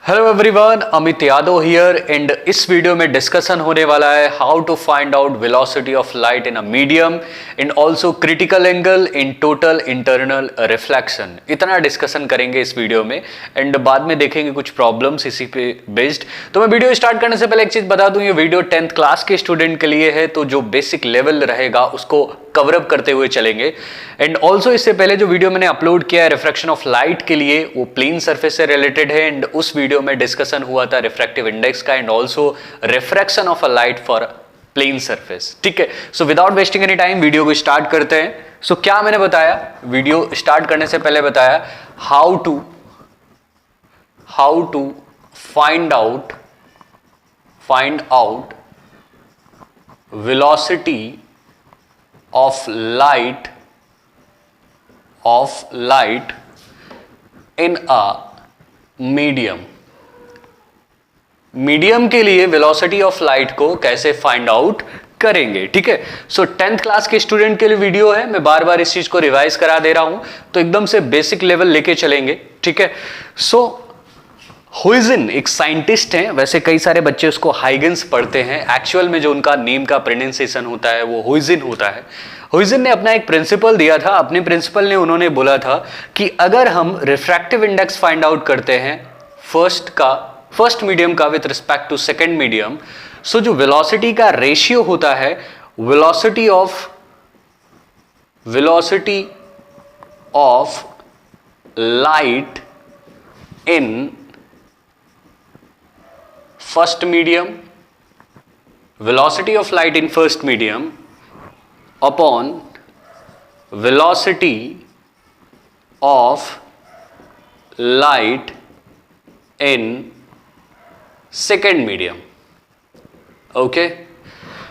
Hello everyone, Amit Yadav here and इस video में discussion होने वाला है how to find out velocity of light in a medium and also critical angle in total internal reflection. इतना discussion करेंगे इस video में एंड बाद में देखेंगे कुछ प्रॉब्लम्स इसी पे बेस्ड। तो मैं वीडियो स्टार्ट करने से पहले एक चीज बता दूं, ये वीडियो 10th क्लास के स्टूडेंट के लिए है, तो जो बेसिक लेवल रहेगा उसको कवरअप करते हुए चलेंगे। एंड ऑल्सो इससे पहले जो वीडियो मैंने अपलोड किया है रिफ्रैक्शन ऑफ लाइट के लिए, वो प्लेन सरफेस से रिलेटेड है एंड उस वीडियो में डिस्कशन हुआ था रिफ्रैक्टिव इंडेक्स का and also refraction of a light for plane surface. ठीक है, so without wasting any time video को स्टार्ट करते हैं। सो क्या मैंने बताया वीडियो स्टार्ट करने से पहले बताया how to find out velocity of light in a medium। Medium के लिए वेलोसिटी ऑफ लाइट को कैसे फाइंड आउट करेंगे। ठीक है, सो 10th क्लास के स्टूडेंट के लिए वीडियो है, मैं बार बार इस चीज को रिवाइज करा दे रहा हूं, तो एकदम से बेसिक लेवल लेके चलेंगे। ठीक है, सो हुइजन एक साइंटिस्ट हैं, वैसे कई सारे बच्चे उसको हाइगन्स पढ़ते हैं, एक्चुअल में जो उनका नेम का प्रोनाउंसिएशन होता है वो हुइजन होता है। हुइजन ने अपना एक प्रिंसिपल दिया था, अपने प्रिंसिपल ने उन्होंने बोला था कि अगर हम रिफ्रैक्टिव इंडेक्स फाइंड आउट करते हैं फर्स्ट मीडियम का with respect to second medium, so जो वेलोसिटी का रेशियो होता है velocity of light in first medium, velocity of light in first medium upon velocity of light in second medium। Okay,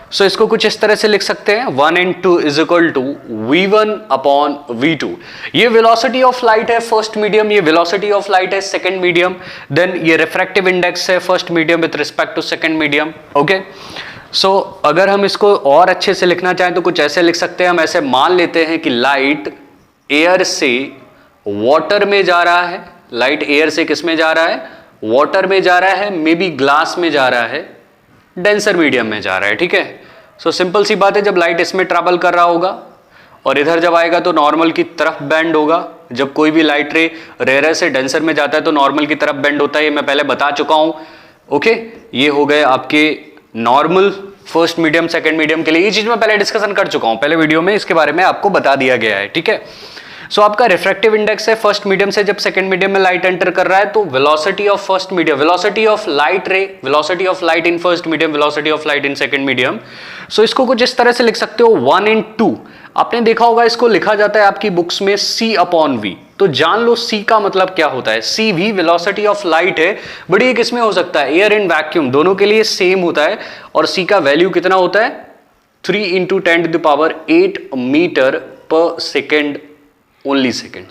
so इसको कुछ इस तरह से लिख सकते हैं 1 and 2 is equal to v1 upon v2। ये वेलोसिटी ऑफ लाइट है फर्स्ट मीडियम, ये वेलोसिटी ऑफ लाइट है सेकंड मीडियम, देन ये रिफ्रैक्टिव इंडेक्स है first medium with respect to second medium. Okay, so अगर हम इसको और अच्छे से लिखना चाहें तो कुछ ऐसे लिख सकते हैं, हम ऐसे मान लेते हैं कि लाइट एयर से वाटर में जा रहा है, लाइट एयर से किस में जा रहा है, वाटर में जा रहा है, मे बी ग्लास में जा रहा है, डेंसर मीडियम में जा रहा है। ठीक है, सो सिंपल सी बात है, जब लाइट इसमें ट्रैवल कर रहा होगा और इधर जब आएगा तो नॉर्मल की तरफ बेंड होगा। जब कोई भी लाइट रे रेयर से डेंसर में जाता है तो नॉर्मल की तरफ बेंड होता है, ये मैं पहले बता चुका हूं। ओके, ये हो गए आपके normal first medium second medium के लिए, ये चीज मैं पहले डिस्कशन कर चुका हूं, पहले वीडियो में इसके बारे में आपको बता दिया गया है। ठीक है, सो आपका रिफ्रैक्टिव इंडेक्स है फर्स्ट मीडियम से जब सेकंड मीडियम में लाइट एंटर कर रहा है, तो velocity of first medium, velocity of light ray, velocity of light in first medium, velocity of light in second medium. So इसको कुछ इस तरह से लिख सकते हो 1 and 2। आपने देखा होगा इसको लिखा जाता है आपकी बुक्स में c अपॉन v, तो जान लो c का मतलब क्या होता है। c भी वेलोसिटी ऑफ लाइट है, बट ये किसमें हो सकता है, एयर एंड वैक्यूम दोनों के लिए सेम होता है, और c का वैल्यू कितना होता है 3 × 10⁸ मीटर पर second, only second।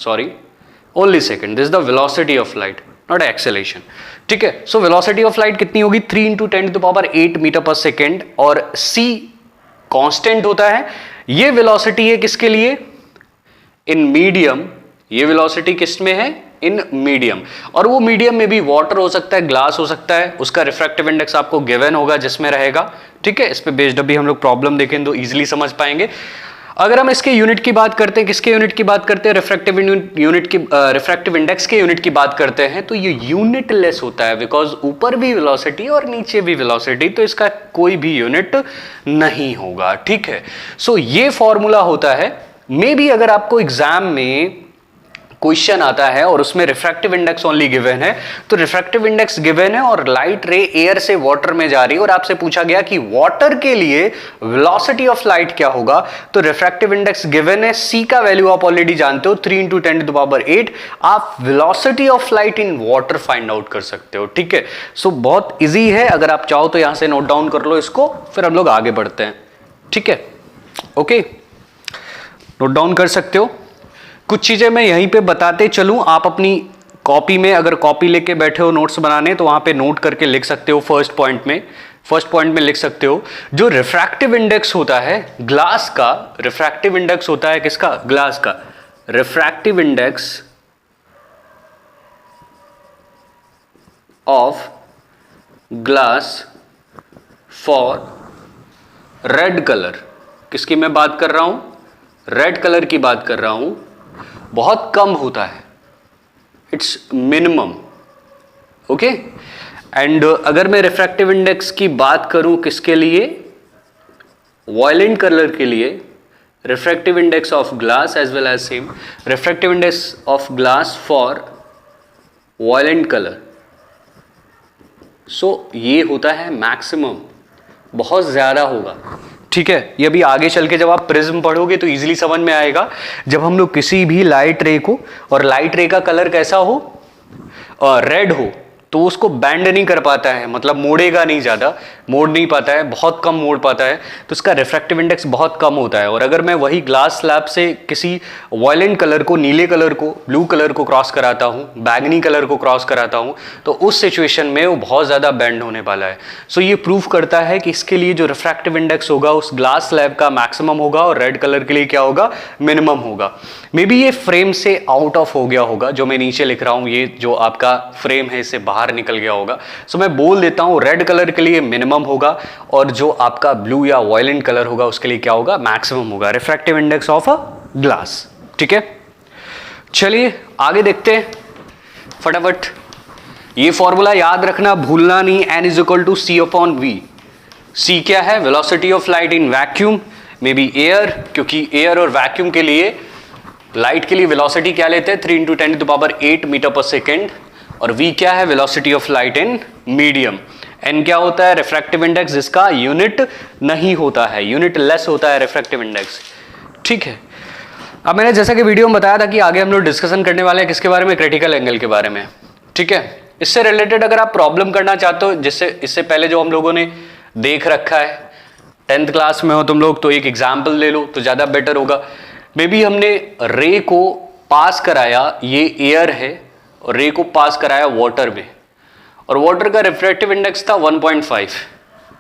This is the velocity of light, not acceleration। ठीक है, सो वेलोसिटी ऑफ लाइट कितनी होगी 3 × 10⁸ मीटर पर सेकेंड, और c कांस्टेंट होता है। ये वेलोसिटी है किसके लिए, इन मीडियम, ये वेलोसिटी किस में है, इन मीडियम, और वो मीडियम में भी वाटर हो सकता है, ग्लास हो सकता है, उसका रिफ्रैक्टिव इंडेक्स आपको गिवन होगा जिसमें रहेगा। ठीक है, इस पे बेस्ड अभी हम लोग प्रॉब्लम देखें तो इजीली समझ पाएंगे। अगर हम इसके यूनिट की बात करते हैं, किसके यूनिट की बात करते हैं, रिफ्रैक्टिव यूनिट की, रिफ्रैक्टिव इंडेक्स के यूनिट की बात करते हैं, तो ये यूनिट लेस होता है, बिकॉज ऊपर भी वेलोसिटी और नीचे भी वेलोसिटी, तो इसका कोई भी यूनिट नहीं होगा। ठीक है, सो ये फॉर्मूला होता है। मे बी अगर आपको एग्जाम में क्वेश्चन आता है और उसमें रिफ्रैक्टिव इंडेक्स ओनली गिवन है, तो रिफ्रैक्टिव इंडेक्स गिवन है और लाइट रे एयर से वाटर में जा रही है, और आपसे पूछा गया कि वाटर के लिए वेलोसिटी ऑफ लाइट क्या होगा, तो रिफ्रैक्टिव इंडेक्स गिवन है, c का वैल्यू आप ऑलरेडी जानते हो 3 × 10⁸, आप velocity of light in water find out कर सकते हो। ठीक है, सो बहुत इजी है, अगर आप चाहो तो यहां से नोट डाउन कर लो इसको, फिर हम लोग आगे बढ़ते हैं। ठीक है, ओके, नोट डाउन कर सकते हो। कुछ चीजें मैं यहीं पे बताते चलूं, आप अपनी कॉपी में अगर कॉपी लेके बैठे हो नोट्स बनाने, तो वहां पे नोट करके लिख सकते हो। फर्स्ट पॉइंट में लिख सकते हो, जो रिफ्रैक्टिव इंडेक्स होता है ग्लास का, रिफ्रैक्टिव इंडेक्स होता है किसका, ग्लास का, refractive index of glass for red colour, किसकी मैं बात कर रहा हूं, रेड कलर की बात कर रहा हूं, बहुत कम होता है, इट्स मिनिमम। ओके, एंड अगर मैं रिफ्रैक्टिव इंडेक्स की बात करूं किसके लिए, वायलेंट कलर के लिए, refractive index of glass as well as same refractive index of glass for violent colour, so ये होता है मैक्सिमम, बहुत ज्यादा होगा। ठीक है, ये भी आगे चल के जब आप प्रिज्म पढ़ोगे तो इजीली समझ में आएगा। जब हम लोग किसी भी लाइट रे को, और लाइट रे का कलर कैसा हो, रेड हो, तो उसको बैंड नहीं कर पाता है, मतलब मोड़ेगा नहीं, ज़्यादा मोड़ नहीं पाता है, बहुत कम मोड़ पाता है, तो इसका रिफ्रैक्टिव इंडेक्स बहुत कम होता है। और अगर मैं वही ग्लास स्लैब से किसी वायलेंट कलर को, नीले कलर को, ब्लू कलर को क्रॉस कराता हूँ, बैगनी कलर को क्रॉस कराता हूँ, तो उस सिचुएशन में वो बहुत ज़्यादा बैंड होने वाला है। सो ये प्रूव करता है कि इसके लिए जो रिफ्रैक्टिव इंडेक्स होगा उस ग्लास स्लैब का मैक्सिमम होगा और रेड कलर के लिए क्या होगा, मिनिमम होगा। मे बी ये फ्रेम से आउट ऑफ हो गया होगा, जो मैं नीचे लिख रहा हूँ, ये जो आपका फ्रेम है इससे बाहर निकल गया होगा। सो मैं बोल देता हूँ रेड कलर के लिए मिनिमम होगा और जो आपका ब्लू या वायलेंट कलर होगा उसके लिए क्या होगा, मैक्सिमम होगा, refractive index of a glass. ठीक है, चलिए आगे देखते हैं फटाफट। ये फॉर्मूला याद रखना, भूलना नहीं, n is equal to C upon V. C क्या है, velocity of light in vacuum, may be air, क्योंकि एयर और वैक्यूम के लिए, लाइट के लिए वेलोसिटी क्या लेते हैं, 3 × 10⁸ मीटर पर सेकेंड। और v क्या है, velocity of light in medium. n क्या होता है, रिफ्रैक्टिव इंडेक्स, जिसका यूनिट नहीं होता है, यूनिट लेस होता है रिफ्रैक्टिव इंडेक्स। ठीक है, अब मैंने जैसा कि वीडियो में बताया था कि आगे हम लोग डिस्कशन करने वाले हैं किसके बारे में, क्रिटिकल एंगल के बारे में। ठीक है, इससे रिलेटेड अगर आप प्रॉब्लम करना चाहते हो, जिससे इससे पहले जो हम लोगों ने देख रखा है, 10th क्लास में हो तुम लोग तो एक एग्जाम्पल ले लो तो ज़्यादा बेटर होगा। मे बी हमने रे को पास कराया, ये एयर है, और रे को पास कराया वाटर में, और वाटर का रिफ्रैक्टिव इंडेक्स था 1.5।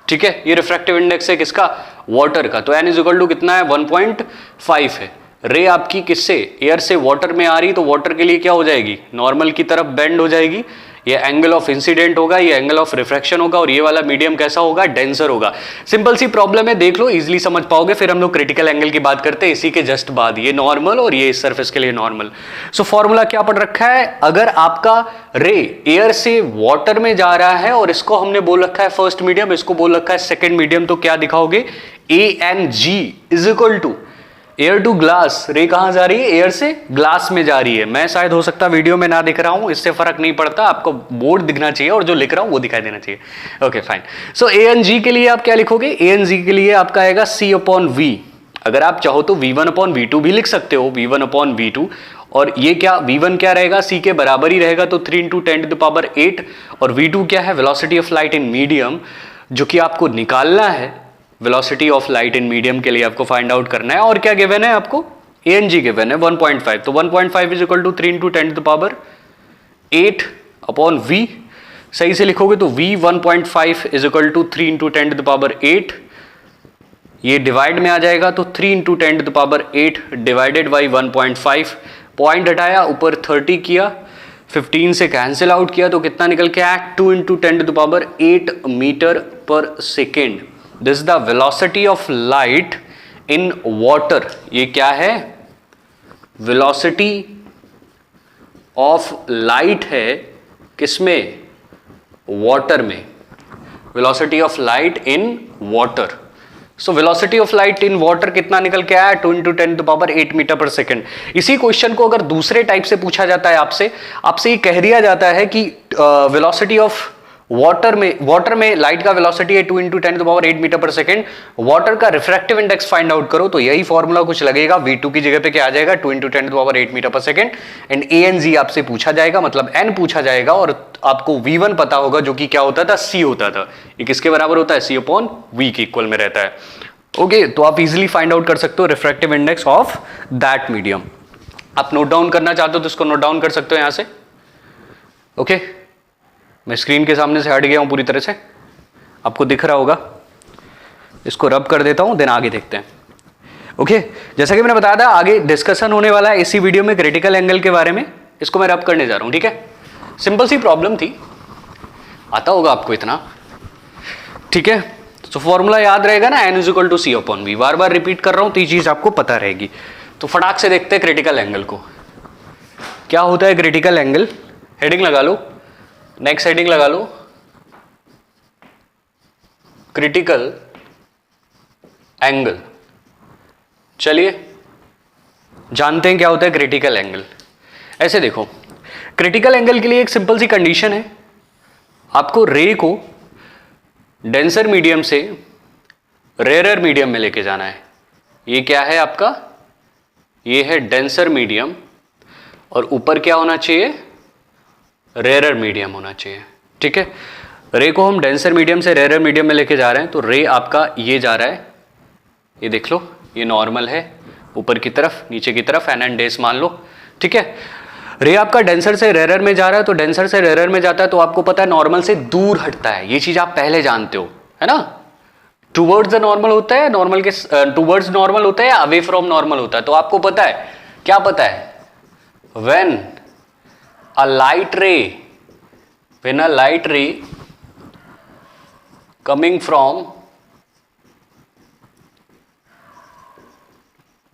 ठीक है, ये रिफ्रैक्टिव इंडेक्स है किसका, वाटर का, तो n इज इक्वल टू कितना है, 1.5 है। रे आपकी किससे, एयर से वाटर में आ रही, तो वाटर के लिए क्या हो जाएगी, नॉर्मल की तरफ बेंड हो जाएगी, ये एंगल ऑफ इंसिडेंट होगा, ये एंगल ऑफ रिफ्रैक्शन होगा, और ये वाला मीडियम कैसा होगा, डेंसर होगा। सिंपल सी प्रॉब्लम है, देख लो इजीली समझ पाओगे। फिर हम लोग क्रिटिकल एंगल की बात करते हैं इसी के जस्ट बाद, ये नॉर्मल और ये इस सरफेस के लिए नॉर्मल। सो फॉर्मूला क्या पढ़ रखा है, अगर आपका रे एयर से वाटर में जा रहा है और इसको हमने बोल रखा है फर्स्ट मीडियम, इसको बोल रखा है सेकेंड मीडियम, तो क्या दिखाओगे, ANG is equal to air to glass. Ray कहां जा रही है, एयर से ग्लास में जा रही है। मैं शायद हो सकता वीडियो में ना दिख रहा हूं, इससे फर्क नहीं पड़ता, आपको बोर्ड दिखना चाहिए और जो लिख रहा हूं वो दिखाई देना चाहिए। Okay fine. सो ANG के लिए आप क्या लिखोगे, ANG के लिए आपका आएगा C अपॉन V। अगर आप चाहो तो V1 अपॉन V2 भी लिख सकते हो, V1 अपॉन V2, और ये क्या, V1 क्या रहेगा, C के बराबर ही रहेगा, तो 3 × 10⁸, और V2 क्या है, velocity of light in medium, जो कि आपको निकालना है। Velocity of light in medium के लिए आपको फाइंड आउट करना है, और क्या गिवन है आपको, ANG गिवन है 1.5, तो 1.5 is equal to 3 × 10⁸ upon V। सही से लिखोगे तो V 1.5 इज इक्वल टू 3 × 10⁸, ये डिवाइड में आ जाएगा, तो 3 × 10⁸ डिवाइडेड बाई 1.5, पॉइंट हटाया, ऊपर 30 किया, 15 से कैंसिल आउट किया, तो कितना निकल के आया, 2 × 10⁸ मीटर पर second. This is the velocity of light in water. ये क्या है, वेलोसिटी ऑफ लाइट है किसमें, वाटर में, velocity of light in water. So velocity of light in water कितना निकल के आया, 2 × 10⁸ मीटर पर सेकेंड। इसी क्वेश्चन को अगर दूसरे टाइप से पूछा जाता है आपसे ये कह दिया जाता है कि वेलोसिटी ऑफ वाटर में लाइट का वेलोसिटी है 2 × 10⁸ मीटर पर सेकेंड, वाटर का रिफ्रैक्टिव इंडेक्स फाइंड आउट करो, तो यही फॉर्मूला कुछ लगेगा, V2 की जगह पे क्या आ जाएगा, 2 × 10⁸ मीटर पर सेकेंड, एंड ANG आपसे पूछा जाएगा, मतलब n पूछा जाएगा, और आपको V1 पता होगा जो कि क्या होता था, C होता था। ये किसके बराबर होता है, C अपॉन V के इक्वल में रहता है। ओके, तो आप इजिली फाइंड आउट कर सकते हो refractive index of that medium. आप नोट डाउन करना चाहते हो तो इसको नोट डाउन कर सकते हो यहां से। ओके, मैं स्क्रीन के सामने से हट गया हूं पूरी तरह से, आपको दिख रहा होगा, इसको रब कर देता हूं, देन आगे देखते हैं। ओके, जैसा कि मैंने बताया था आगे डिस्कशन होने वाला है इसी वीडियो में क्रिटिकल एंगल के बारे में, इसको मैं रब करने जा रहा हूं। ठीक है, सिंपल सी प्रॉब्लम थी, आता होगा आपको इतना, ठीक है। तो फॉर्मूला याद रहेगा ना, n is equal to C upon V. बार बार रिपीट कर रहा हूं तो ये चीज आपको पता रहेगी। तो फटाक से देखते हैं क्रिटिकल एंगल को। क्या होता है क्रिटिकल एंगल? हेडिंग लगा लो, नेक्स्ट हेडिंग लगा लो, क्रिटिकल एंगल। चलिए जानते हैं क्या होता है क्रिटिकल एंगल। ऐसे देखो, क्रिटिकल एंगल के लिए एक सिंपल सी कंडीशन है, आपको रे को डेंसर मीडियम से रेयर मीडियम में लेके जाना है। ये क्या है आपका? ये है डेंसर मीडियम, और ऊपर क्या होना चाहिए? रेयर मीडियम होना चाहिए, ठीक है। रे को हम डेंसर मीडियम से रेयर मीडियम में लेके जा रहे हैं, तो रे आपका ये जा रहा है, ये देख लो, ये नॉर्मल है ऊपर की तरफ, नीचे की तरफ एन डेस मान लो, ठीक है। रे आपका डेंसर से रेयर में जा रहा है, तो डेंसर से रेयर में जाता है तो आपको पता है नॉर्मल से दूर हटता है, ये चीज आप पहले जानते हो, है ना। टूवर्ड्स द नॉर्मल होता है, नॉर्मल के टूवर्ड्स नॉर्मल होता है या अवे फ्रॉम नॉर्मल होता है। तो आपको पता है, क्या पता है? When a light ray coming from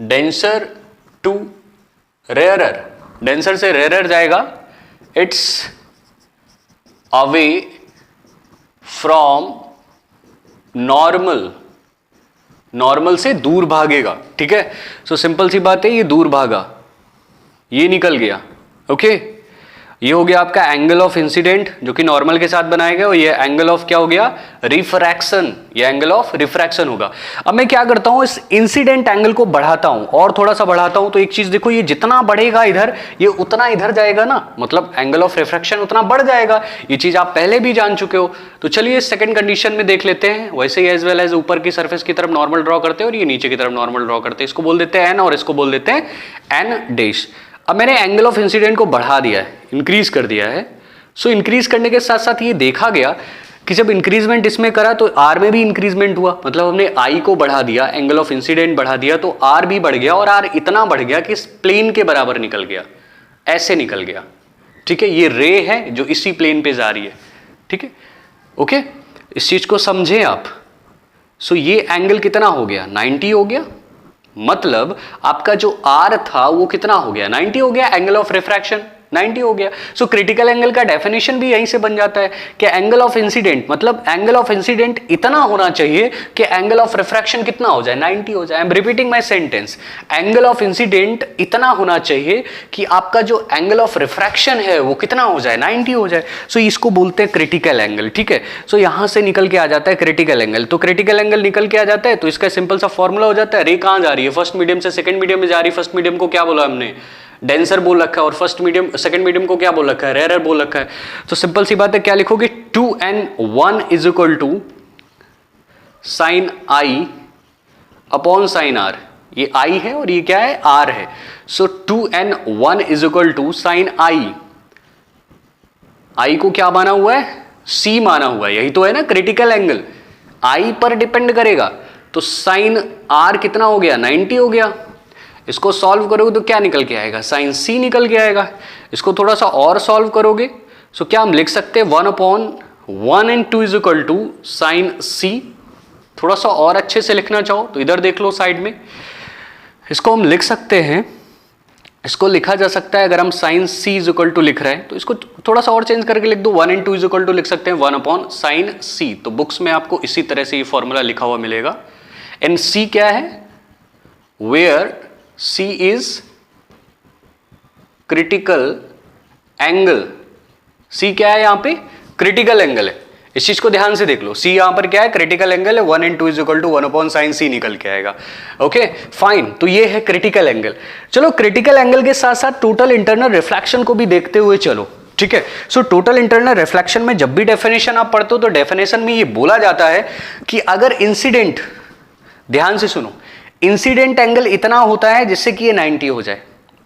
denser to rarer, denser से रेयरर जाएगा, इट्स अवे फ्रॉम नॉर्मल से दूर भागेगा, ठीक है। सो सिंपल सी बात है, ये दूर भागा, ये निकल गया, ओके। ये हो गया आपका एंगल ऑफ इंसिडेंट जो कि नॉर्मल के साथ बनाया गया, और ये एंगल ऑफ क्या हो गया? रिफ्रैक्शन, ये एंगल ऑफ रिफ्रैक्शन होगा। अब मैं क्या करता हूं, इस इंसिडेंट एंगल को बढ़ाता हूं और थोड़ा सा बढ़ाता हूं, तो एक चीज देखो, ये जितना बढ़ेगा इधर, ये उतना इधर जाएगा ना, मतलब एंगल ऑफ रिफ्रैक्शन उतना बढ़ जाएगा। ये चीज आप पहले भी जान चुके हो। तो चलिए सेकंड कंडीशन में देख लेते हैं। वैसे ही एज वेल एज ऊपर की सरफेस की तरफ नॉर्मल ड्रॉ करते हैं और ये नीचे की तरफ नॉर्मल ड्रॉ करते हैं। इसको बोल देते हैं एन और इसको बोल देते हैं एन डैश। अब मैंने एंगल ऑफ इंसिडेंट को बढ़ा दिया है, इंक्रीज कर दिया है। सो इंक्रीज करने के साथ साथ ये देखा गया कि जब इंक्रीजमेंट इसमें करा तो आर में भी इंक्रीजमेंट हुआ, मतलब हमने आई को बढ़ा दिया, एंगल ऑफ इंसिडेंट बढ़ा दिया, तो आर भी बढ़ गया, और आर इतना बढ़ गया कि इस प्लेन के बराबर निकल गया, ऐसे निकल गया, ठीक है। ये रे है जो इसी प्लेन पे जा रही है, ठीक है, ओके। इस चीज को समझे आप। सो ये एंगल कितना हो गया? 90 हो गया, मतलब आपका जो आर था वो कितना हो गया? 90 हो गया। एंगल ऑफ रिफ्रैक्शन 90 हो गया। सो क्रिटिकल एंगल का डेफिनेशन भी यहीं से बन जाता है कि एंगल ऑफ इंसिडेंट, मतलब एंगल ऑफ इंसिडेंट इतना होना चाहिए कि एंगल ऑफ रिफ्रैक्शन कितना हो जाए? 90 हो जाए। I am repeating my sentence, angle of incident इतना होना चाहिए कि आपका जो एंगल ऑफ रिफ्रैक्शन है वो कितना हो जाए? 90 हो जाए। सो इसको बोलते हैं क्रिटिकल एंगल, ठीक है। सो यहां से निकल के आ जाता है क्रिटिकल एंगल। तो क्रिटिकल एंगल निकल के आ जाता है तो इसका सिंपल सा फॉर्मूला हो जाता है, रे कहां जा रही है? फर्स्ट मीडियम से सेकंड मीडियम में जा रही है। फर्स्ट मीडियम को क्या बोला हमने? डेंसर बोल रखा है, और फर्स्ट मीडियम सेकंड मीडियम को क्या बोल रखा है? रेयर बोल रखा है। तो सिंपल सी बात है, क्या लिखोगे? 2n1 is equal to sine I upon sine R. ये आई है और ये क्या है? आर है। So 2n1 is equal to sine I, I को क्या माना हुआ है? सी माना हुआ है, यही तो है ना क्रिटिकल एंगल, आई पर डिपेंड करेगा। तो साइन आर कितना हो गया? 90 हो गया। इसको सॉल्व करोगे तो क्या निकल के आएगा? साइन सी निकल के आएगा। इसको थोड़ा सा और सॉल्व करोगे सो क्या हम लिख सकते हैं? 1/1 and 2 is equal to sine C. थोड़ा सा और अच्छे से लिखना चाहो तो इधर देख लो साइड में, इसको हम लिख सकते हैं, इसको लिखा जा सकता है, अगर हम sine C is equal to लिख रहे हैं तो इसको थोड़ा सा और चेंज करके लिख दो, 1 and 2 इज इक्वल टू लिख सकते हैं 1/sin सी। तो बुक्स में आपको इसी तरह से ये फॉर्मूला लिखा हुआ मिलेगा। एंड सी क्या है? Where C is critical angle। C क्या है यहां पे? क्रिटिकल एंगल है। इस चीज को ध्यान से देख लो, C यहां पर क्या है? क्रिटिकल एंगल है। 1 and 2 is equal to 1/sin C निकल के आएगा। ओके फाइन, तो ये है क्रिटिकल एंगल। चलो क्रिटिकल एंगल के साथ साथ टोटल इंटरनल रिफ्लेक्शन को भी देखते हुए चलो, ठीक है। सो टोटल इंटरनल रिफ्लेक्शन में जब भी डेफिनेशन आप पढ़ते हो तो डेफिनेशन में ये बोला जाता है कि अगर इंसिडेंट, ध्यान से सुनो, इंसिडेंट एंगल इतना होता है जिससे कि ये 90 हो जाए।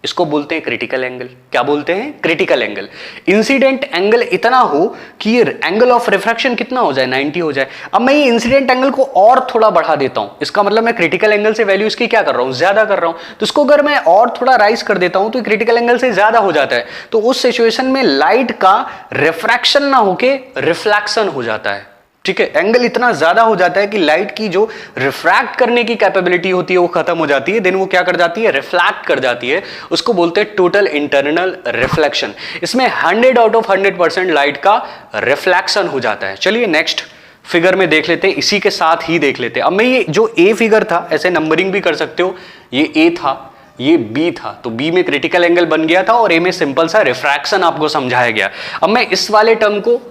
इसको बोलते हैं क्रिटिकल एंगल। क्या बोलते हैं? Critical angle. इंसिडेंट एंगल इतना हो कि ये एंगल ऑफ रिफ्रैक्शन कितना हो जाए, 90 हो जाए। अब मैं ये इंसिडेंट एंगल को और थोड़ा बढ़ा देता हूं, इसका मतलब मैं क्रिटिकल एंगल से वैल्यू इसकी क्या कर रहा हूं, ज्यादा कर रहा हूं। तो इसको अगर मैं और थोड़ा राइज कर देता हूं तो क्रिटिकल एंगल से ज्यादा हो जाता है। तो उस सिचुएशन में लाइट का रिफ्रैक्शन ना होके रिफ्लेक्शन हो जाता है। ठीक है, एंगल इतना ज्यादा हो जाता है कि लाइट की जो रिफ्रैक्ट करने की कैपेबिलिटी होती है वो खत्म हो जाती है, देन वो क्या कर जाती है, रिफ्लेक्ट कर जाती है। उसको बोलते हैं टोटल इंटरनल रिफ्लेक्शन। इसमें 100 आउट ऑफ 100% लाइट का रिफ्लेक्शन हो जाता है। चलिए नेक्स्ट फिगर में देख लेते हैं, इसी के साथ ही देख लेते हैं। अब मैं ये जो ए फिगर था, ऐसे नंबरिंग भी कर सकते हो, ये ए था, ये बी था, तो बी में क्रिटिकल एंगल बन गया था और ए में सिंपल सा रिफ्रैक्शन आपको समझाया गया। अब मैं इस वाले टर्म को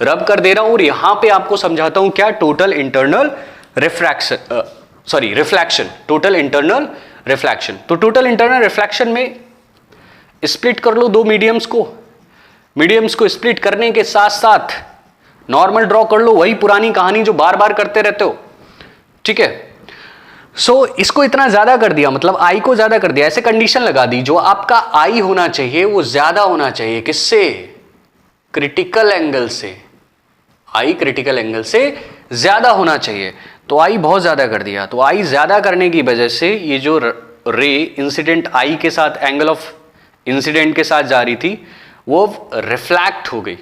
रब कर दे रहा हूं और यहां पे आपको समझाता हूं क्या, total internal reflection, total internal reflection. तो टोटल इंटरनल रिफ्लेक्शन में स्प्लिट कर लो दो मीडियम्स को स्प्लिट करने के साथ साथ नॉर्मल ड्रॉ कर लो, वही पुरानी कहानी जो बार बार करते रहते हो। ठीक है, सो इसको इतना ज्यादा कर दिया, मतलब आई को ज्यादा कर दिया, ऐसे कंडीशन लगा दी जो आपका आई होना चाहिए वो ज्यादा होना चाहिए, किससे, क्रिटिकल एंगल से। आई क्रिटिकल एंगल से ज्यादा होना चाहिए, तो आई बहुत ज्यादा कर दिया। तो आई ज्यादा करने की वजह से ये जो रे इंसिडेंट आई के साथ, एंगल ऑफ इंसिडेंट के साथ जा रही थी, वो रिफ्लेक्ट हो गई।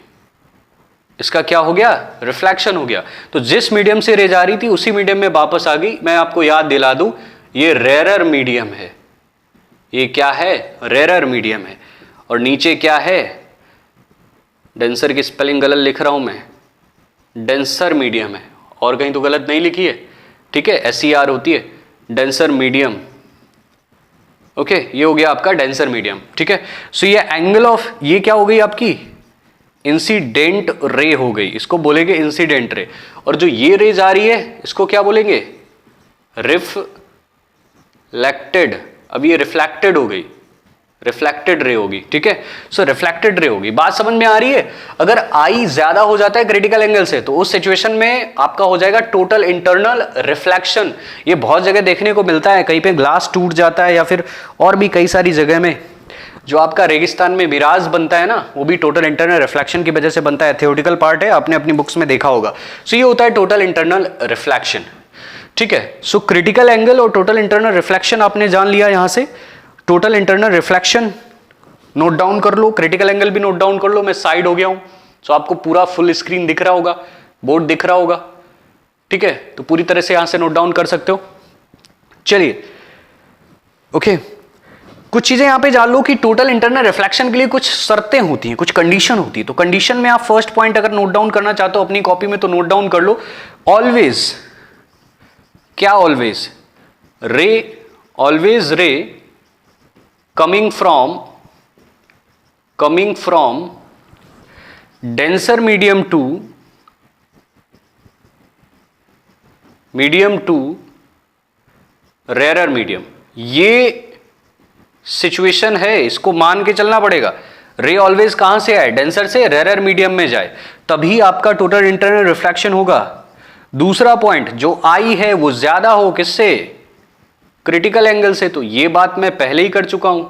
इसका क्या हो गया, रिफ्लेक्शन हो गया। तो जिस मीडियम से रे जा रही थी उसी मीडियम में वापस आ गई। मैं आपको याद दिला दूं, ये रेरर मीडियम है, ये क्या है, रेरर मीडियम है। और नीचे क्या है, डेंसर की स्पेलिंग गलत लिख रहा हूं मैं, डेंसर मीडियम है, और कहीं तो गलत नहीं लिखी है। ठीक है, SER होती है, डेंसर मीडियम। ओके, ये हो गया आपका डेंसर मीडियम। ठीक है, सो ये एंगल ऑफ, ये क्या हो गई आपकी, इंसिडेंट रे हो गई, इसको बोलेंगे इंसिडेंट रे। और जो ये रे जा रही है इसको क्या बोलेंगे, रिफ्लेक्टेड। अब ये रिफ्लेक्टेड हो गई, रिफ्लेक्टेड रे होगी। ठीक है, सो रिफ्लेक्टेड रे होगी। बात समझ में आ रही है? अगर आई ज्यादा हो जाता है क्रिटिकल एंगल से तो उस सिचुएशन में आपका हो जाएगा टोटल इंटरनल रिफ्लेक्शन। ये बहुत जगह देखने को मिलता है, कहीं पे ग्लास टूट जाता है या फिर और भी कई सारी जगह में जो आपका रेगिस्तान में मिराज बनता है ना, वो भी टोटल इंटरनल रिफ्लेक्शन की वजह से बनता है। थ्योरेटिकल पार्ट है, आपने अपनी बुक्स में देखा होगा। सो ये होता है टोटल इंटरनल रिफ्लेक्शन। ठीक है, सो क्रिटिकल एंगल और टोटल इंटरनल रिफ्लेक्शन आपने जान लिया। यहां से total internal reflection note down कर लो, क्रिटिकल एंगल भी नोट डाउन कर लो। मैं साइड हो गया हूं, सो आपको पूरा फुल स्क्रीन दिख रहा होगा, बोर्ड दिख रहा होगा। ठीक है, तो पूरी तरह से यहां से नोट डाउन कर सकते हो। चलिए, ओके, कुछ चीजें यहां पे जान लो कि टोटल इंटरनल रिफ्लेक्शन के लिए कुछ शर्तें होती हैं, कुछ कंडीशन होती है। तो कंडीशन में आप फर्स्ट पॉइंट अगर नोट डाउन करना चाहते हो अपनी कॉपी में तो नोट डाउन कर लो, ऑलवेज, क्या ऑलवेज, रे, ऑलवेज रे coming from denser medium to rarer medium। ये सिचुएशन है, इसको मान के चलना पड़ेगा। रे ऑलवेज कहां से आए, डेंसर से रेरर मीडियम में जाए, तभी आपका टोटल इंटरनल रिफ्लेक्शन होगा। दूसरा पॉइंट, जो आई है वो ज्यादा हो, किससे, क्रिटिकल एंगल से। तो ये बात मैं पहले ही कर चुका हूं।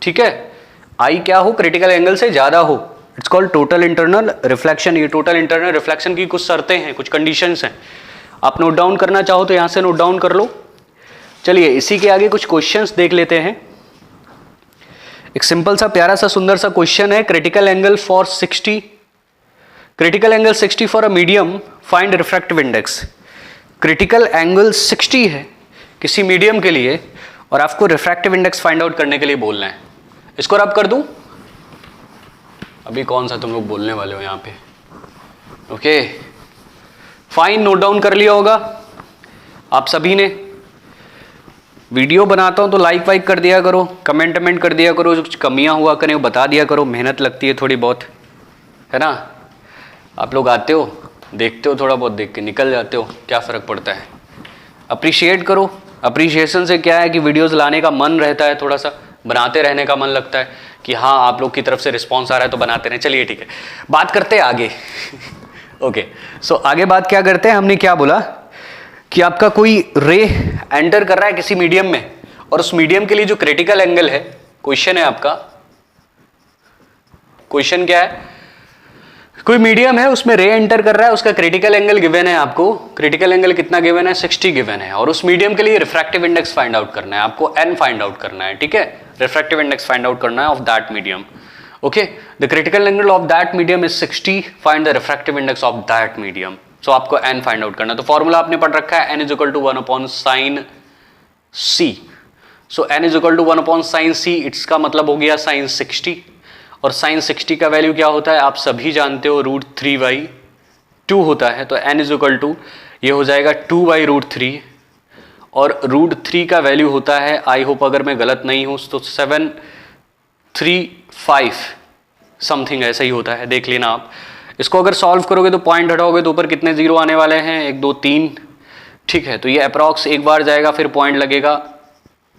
ठीक है, आई क्या हो, क्रिटिकल एंगल से ज्यादा हो, it's called total internal reflection. ये टोटल इंटरनल रिफ्लेक्शन की कुछ शर्तें हैं, कुछ कंडीशंस हैं। आप नोट डाउन करना चाहो तो यहां से नोट डाउन कर लो। चलिए, इसी के आगे कुछ क्वेश्चंस देख लेते हैं। एक सिंपल सा प्यारा सा सुंदर सा क्वेश्चन है, critical angle for 60, critical angle 60 for a medium, find refractive index. Critical angle 60 है किसी मीडियम के लिए और आपको रिफ्रैक्टिव इंडेक्स फाइंड आउट करने के लिए बोलना है। इसको रब कर दूं, अभी कौन सा तुम लोग बोलने वाले हो यहां पे। ओके, फाइन, नोट डाउन कर लिया होगा आप सभी ने। वीडियो बनाता हूं तो लाइक वाइक कर दिया करो, कमेंट कर दिया करो, जो कुछ कमियां हुआ करें वो बता दिया करो। मेहनत लगती है थोड़ी बहुत, है ना। आप लोग आते हो, देखते हो, थोड़ा बहुत देख के निकल जाते हो, क्या फर्क पड़ता है। अप्रिशिएट करो, अप्रिशिएशन से क्या है कि वीडियोस लाने का मन रहता है, थोड़ा सा बनाते रहने का मन लगता है कि हाँ आप लोग की तरफ से रिस्पॉन्स आ रहा है तो बनाते रहें। चलिए ठीक है, बात करते हैं आगे। ओके, सो आगे बात क्या करते हैं, हमने क्या बोला कि आपका कोई रे एंटर कर रहा है किसी मीडियम में और उस मीडियम के लिए जो क्रिटिकल एंगल है क्वेश्चन है आपका, क्वेश्चन क्या है, कोई मीडियम है उसमें रे एंटर कर रहा है, उसका क्रिटिकल एंगल गिवन है आपको, क्रिटिकल एंगल कितना गिवन है 60 गिवन है, और उस मीडियम के लिए रिफ्रैक्टिव इंडेक्स फाइंड आउट करना है आपको, n फाइंड आउट करना है, ठीक है, रिफ्रैक्टिव इंडेक्स फाइंड आउट करना है of that medium. Okay, the critical angle of that medium is 60, find the refractive index of that medium. So आपको n फाइंड आउट करना है, तो फॉर्मूला आपने पढ़ रखा है n is equal to 1 upon sine c। So n is equal to 1 upon sine c, इसका मतलब हो गया साइन 60, और साइन 60 का वैल्यू क्या होता है आप सभी जानते हो, √3/2 होता है, तो n इज इक्वल टू ये हो जाएगा 2/√3, और √3 का वैल्यू होता है, आई होप अगर मैं गलत नहीं हूं तो 735 समथिंग ऐसा ही होता है, देख लेना आप। इसको अगर सॉल्व करोगे तो पॉइंट हटाओगे तो ऊपर कितने जीरो आने वाले हैं, 1 2 3, ठीक है, तो ये अप्रॉक्स एक बार जाएगा, फिर पॉइंट लगेगा,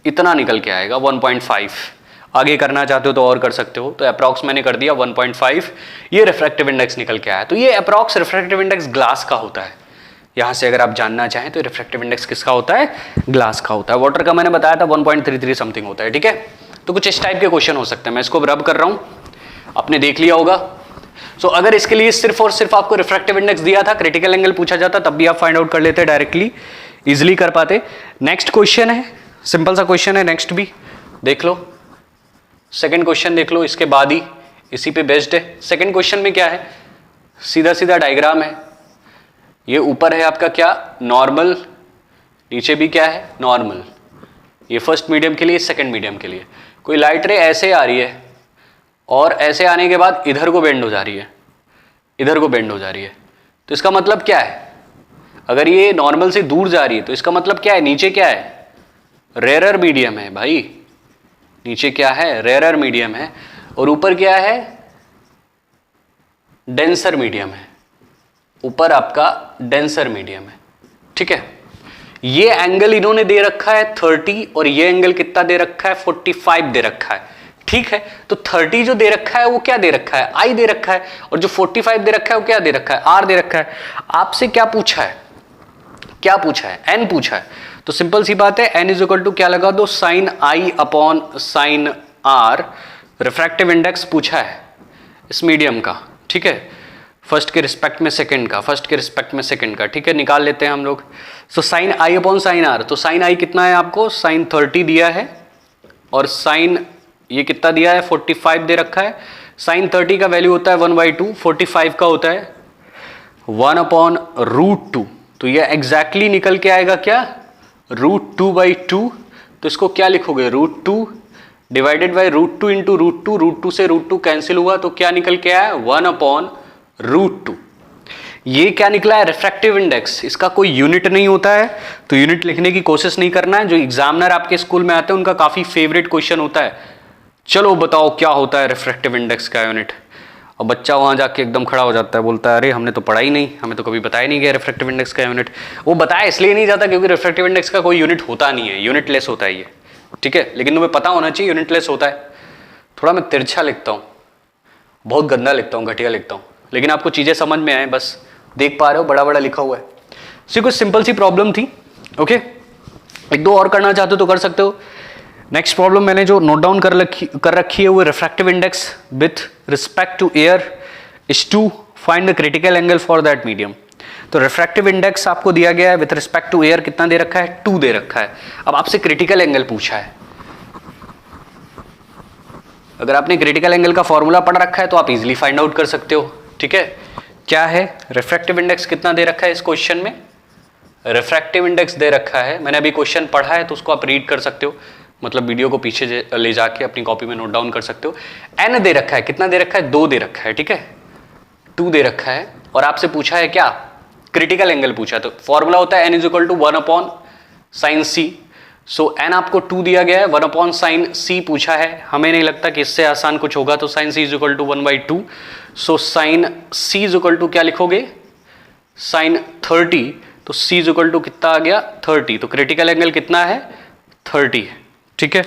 इतना निकल के आएगा 1.5। आगे करना चाहते हो तो और कर सकते हो, तो अप्रॉक्स मैंने कर दिया 1.5, ये रिफ्रैक्टिव इंडेक्स निकल के आया। तो ये अप्रॉक्स रिफ्रैक्टिव इंडेक्स ग्लास का होता है, यहां से अगर आप जानना चाहें तो रिफ्रैक्टिव इंडेक्स किसका होता है, ग्लास का होता है। वाटर का मैंने बताया था 1.33 समथिंग होता है, ठीक है। तो कुछ इस टाइप के क्वेश्चन हो सकते हैं, मैं इसको रब कर रहा हूं, आपने देख लिया होगा। सो अगर इसके लिए सिर्फ और सिर्फ आपको रिफ्रैक्टिव इंडेक्स दिया था, क्रिटिकल एंगल पूछा जाता, तब भी आप फाइंड आउट कर लेते डायरेक्टली, इजिली कर पाते। नेक्स्ट क्वेश्चन है, सिंपल सा क्वेश्चन है, नेक्स्ट भी देख लो, सेकंड क्वेश्चन देख लो, इसके बाद ही इसी पे बेस्ड है। सेकंड क्वेश्चन में क्या है, सीधा सीधा डायग्राम है, ये ऊपर है आपका क्या नॉर्मल, नीचे भी क्या है नॉर्मल, ये फर्स्ट मीडियम के लिए, सेकंड मीडियम के लिए। कोई लाइट रे ऐसे आ रही है और ऐसे आने के बाद इधर को बेंड हो जा रही है, इधर को बेंड हो जा रही है, तो इसका मतलब क्या है, अगर ये नॉर्मल से दूर जा रही है तो इसका मतलब क्या है, नीचे क्या है रेयरर मीडियम है भाई, नीचे क्या है रेयरर मीडियम है, और ऊपर क्या है डेंसर मीडियम है, ऊपर आपका डेंसर मीडियम है, ठीक है। ये एंगल इन्होंने दे रखा है 30, और ये एंगल कितना दे रखा है 45 दे रखा है, ठीक है। तो 30 जो दे रखा है वो क्या दे रखा है आई दे रखा है, और जो 45 दे रखा है वो क्या दे रखा है आर दे रखा है। आपसे क्या पूछा है, क्या पूछा है एन पूछा है, तो सिंपल सी बात है एन इज इक्वल टू क्या लगा दो sine I upon sine R, refractive index पूछा है इस मीडियम का, ठीक है, फर्स्ट के रिस्पेक्ट में सेकंड का, फर्स्ट के रिस्पेक्ट में सेकंड का, ठीक है, निकाल लेते हैं हम लोग। So sine I upon sine R, तो साइन आई कितना है आपको साइन 30 दिया है, और साइन ये कितना दिया है 45 दे रखा है। साइन 30 का वैल्यू होता है 1/2, 45 का होता है 1/√2, तो ये एग्जैक्टली निकल के आएगा क्या √2/2, तो इसको क्या लिखोगे √2 डिवाइडेड बाई √2 इंटू √2, √2 से √2 कैंसिल हुआ, तो क्या निकल के आया 1/√2। ये क्या निकला है रिफ्रैक्टिव इंडेक्स, इसका कोई यूनिट नहीं होता है, तो यूनिट लिखने की कोशिश नहीं करना है। जो एग्जामिनर आपके स्कूल में आते हैं उनका काफी फेवरेट क्वेश्चन होता है, चलो बताओ क्या होता है रिफ्रैक्टिव इंडेक्स का यूनिट, और बच्चा वहां जाके एकदम खड़ा हो जाता है, बोलता है अरे हमने तो पढ़ा ही नहीं, हमें तो कभी बताया नहीं गया रिफ्रैक्टिव इंडेक्स का यूनिट। वो बताया इसलिए नहीं जाता क्योंकि रिफ्रैक्टिव इंडेक्स का कोई यूनिट होता नहीं है, यूनिटलेस होता है ये, ठीक है, लेकिन तुम्हें पता होना चाहिए यूनिटलेस होता है। थोड़ा मैं तिरछा लिखता हूँ, बहुत गंदा लिखता हूँ, घटिया लिखता हूँ, लेकिन आपको चीजें समझ में आए, बस देख पा रहे हो बड़ा बड़ा लिखा हुआ है। सी कुछ सिंपल सी प्रॉब्लम थी, ओके, एक दो और करना चाहते हो तो कर सकते हो। नेक्स्ट प्रॉब्लम मैंने जो नोट डाउन कर रखी है वो refractive index with respect to air is to find the critical angle for that medium. तो रिफ्रैक्टिव इंडेक्स आपको दिया गया है विथ रिस्पेक्ट टू एयर, कितना दे रखा है 2 दे रखा है। अब आपसे क्रिटिकल एंगल पूछा है, अगर आपने क्रिटिकल एंगल का फॉर्मूला पढ़ रखा है तो आप इजीली फाइंड आउट कर सकते हो, ठीक है। क्या है रिफ्रैक्टिव इंडेक्स कितना दे रखा है इस क्वेश्चन में, रिफ्रैक्टिव इंडेक्स दे रखा है, मैंने अभी क्वेश्चन पढ़ा है तो उसको आप रीड कर सकते हो, मतलब वीडियो को पीछे ले जाके अपनी कॉपी में नोट डाउन कर सकते हो। एन दे रखा है, कितना दे रखा है 2 दे रखा है, ठीक है, 2 दे रखा है, और आपसे पूछा है क्या क्रिटिकल एंगल पूछा है, तो फॉर्मूला होता है n is equal to 1/sin c। So n आपको 2 दिया गया है, 1/sin c पूछा है, हमें नहीं लगता कि इससे आसान कुछ होगा, तो sin c is equal to 1/2। So sin c is equal to क्या लिखोगे sin 30, तो c इज इक्वल टू कितना आ गया 30, तो क्रिटिकल एंगल कितना है 30, ठीक है,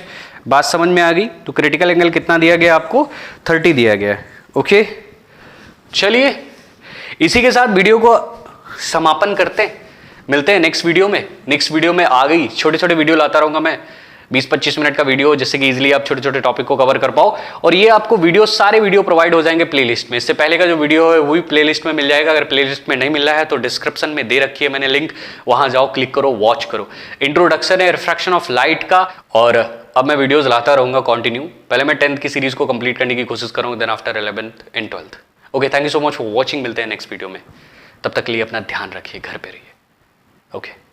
बात समझ में आ गई। तो क्रिटिकल एंगल कितना दिया गया आपको 30 दिया गया है, ओके। चलिए इसी के साथ वीडियो को समापन करते हैं, मिलते हैं नेक्स्ट वीडियो में। नेक्स्ट वीडियो में आ गई छोटे छोटे वीडियो लाता रहूंगा मैं, 20-25 मिनट का वीडियो हो, जिससे कि इजीली आप छोटे छोटे टॉपिक को कवर कर पाओ। और ये आपको वीडियो, सारे वीडियो प्रोवाइड हो जाएंगे प्लेलिस्ट में। इससे पहले का जो वीडियो है वही प्लेलिस्ट में मिल जाएगा। अगर प्लेलिस्ट में नहीं मिल रहा है तो डिस्क्रिप्शन में दे रखी है मैंने लिंक, वहां जाओ, क्लिक करो, वॉच करो। इंट्रोडक्शन है रिफ्रैक्शन ऑफ लाइट का, और अब मैं वीडियोस लाता रहूंगा कंटिन्यू। पहले मैं 10th की सीरीज को कंप्लीट करने की कोशिश करूंगा, then after 11th and 12th। Okay, thank you so much for watching. मिलते हैं नेक्स्ट वीडियो में, तब तक के लिए अपना ध्यान रखिए, घर पे रहिए। ओके।